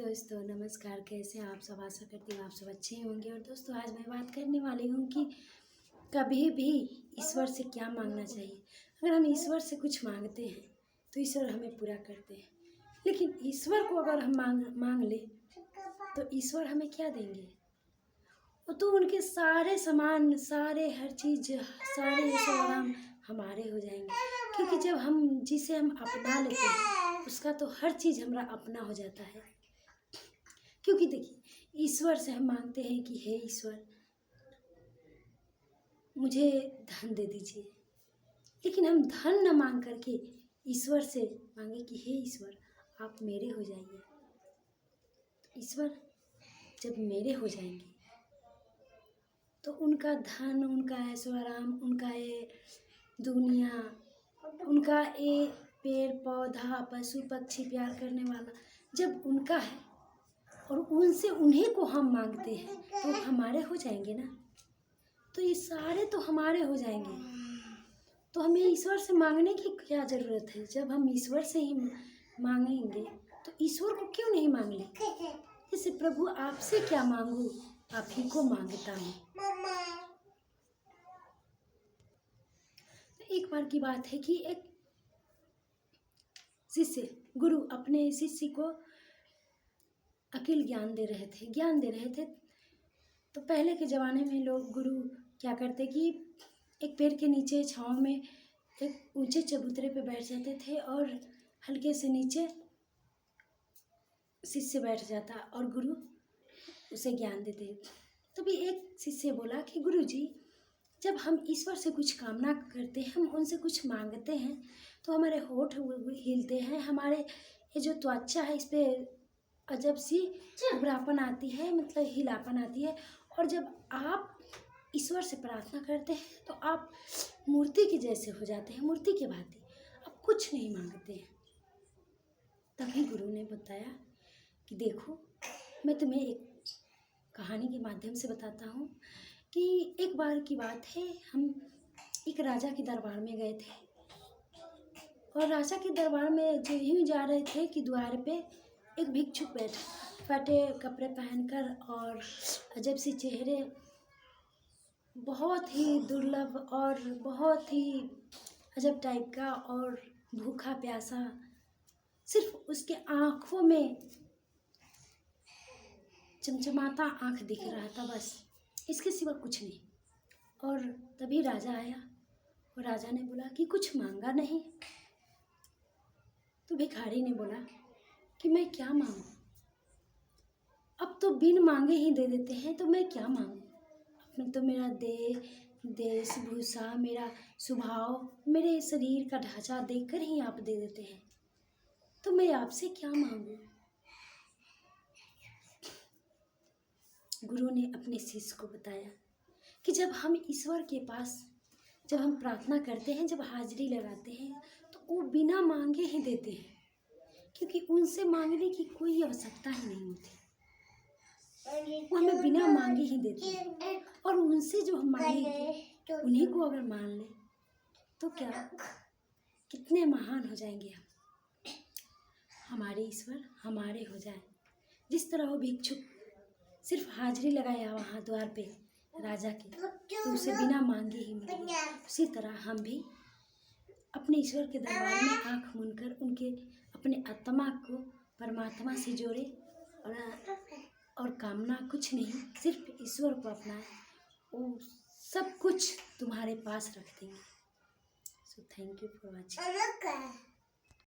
दोस्तों, नमस्कार। कैसे हैं आप सब? आशा करती हूँ आप सब अच्छे होंगे। और दोस्तों, आज मैं बात करने वाली हूँ कि कभी भी ईश्वर से क्या मांगना चाहिए। अगर हम ईश्वर से कुछ मांगते हैं तो ईश्वर हमें पूरा करते हैं, लेकिन ईश्वर को अगर हम मांग ले तो ईश्वर हमें क्या देंगे? वो तो उनके सारे सामान, सारे हर चीज़, सारे ऐशो आराम हमारे हो जाएंगे, क्योंकि जब हम जिसे हम अपना लेते हैं उसका तो हर चीज़ हमारा अपना हो जाता है। क्योंकि देखिए, ईश्वर से हम मांगते हैं कि हे ईश्वर, मुझे धन दे दीजिए, लेकिन हम धन न मांग करके ईश्वर से मांगे कि हे ईश्वर, आप मेरे हो जाइए। ईश्वर जब मेरे हो जाएंगे तो उनका धन, उनका ऐशो आराम, उनका ये दुनिया, उनका ये पेड़ पौधा, पशु पक्षी, प्यार करने वाला जब उनका है और उनसे उन्हीं को हम मांगते हैं तो हमारे हो जाएंगे ना। तो ये सारे तो हमारे हो जाएंगे, तो हमें ईश्वर से मांगने की क्या ज़रूरत है? जब हम ईश्वर से ही मांगेंगे तो ईश्वर को क्यों नहीं मांग ले? जैसे प्रभु आपसे क्या मांगूं, आप ही को मांगता हूँ। एक बार की बात है कि एक शिष्य, गुरु अपने शिष्य को अकिल ज्ञान दे रहे थे। तो पहले के ज़माने में लोग, गुरु क्या करते कि एक पेड़ के नीचे छाँव में एक ऊंचे चबूतरे पे बैठ जाते थे और हल्के से नीचे शिष्य बैठ जाता और गुरु उसे ज्ञान देते। तभी एक शिष्य बोला कि गुरु जी, जब हम ईश्वर से कुछ कामना करते हैं, हम उनसे कुछ मांगते हैं तो हमारे होठ हिलते हैं, हमारे ये जो त्वचा है इस पर अजब सी उभरापन आती है, मतलब हिलापन आती है। और जब आप ईश्वर से प्रार्थना करते हैं तो आप मूर्ति के जैसे हो जाते हैं, मूर्ति के भांति, आप कुछ नहीं मांगते हैं। तभी गुरु ने बताया कि देखो, मैं तुम्हें एक कहानी के माध्यम से बताता हूँ कि एक बार की बात है, हम एक राजा के दरबार में गए थे और राजा के दरबार में जो यूँ जा रहे थे कि द्वार पे एक भिक्षुक बैठा, फटे कपड़े पहनकर और अजब सी चेहरे, बहुत ही दुर्लभ और बहुत ही अजब टाइप का, और भूखा प्यासा, सिर्फ उसके आँखों में चमचमाता आँख दिख रहा था, बस इसके सिवा कुछ नहीं। और तभी राजा आया और राजा ने बोला कि कुछ मांगा नहीं? तो भिखारी ने बोला कि मैं क्या मांगूं, अब तो बिन मांगे ही दे देते हैं, तो मैं क्या मांगूं? अपने तो मेरा वेशभूषा, मेरा स्वभाव, मेरे शरीर का ढांचा देखकर ही आप दे देते हैं, तो मैं आपसे क्या मांगूं? गुरु ने अपने शिष्य को बताया कि जब हम ईश्वर के पास, जब हम प्रार्थना करते हैं, जब हाजिरी लगाते हैं, तो वो बिना मांगे ही देते हैं, क्योंकि उनसे मांगने की कोई आवश्यकता ही नहीं होती। वो हमें बिना मांगे ही देते हैं, और उनसे जो हम मांगेंगे उन्हीं को अगर मान ले तो क्या, कितने महान हो जाएंगे हम, हमारे ईश्वर हमारे हो जाए। जिस तरह वो भिक्षुक सिर्फ हाजिरी लगाया वहाँ द्वार पे राजा के, तो उसे बिना मांगे ही मिल गई, उसी तरह हम भी अपने ईश्वर के दरबार में आँख मूंदकर उनके अपने आत्मा को परमात्मा से जोड़े और कामना कुछ नहीं, सिर्फ ईश्वर को अपनाए, वो सब कुछ तुम्हारे पास रख देंगे। So thank you for watching.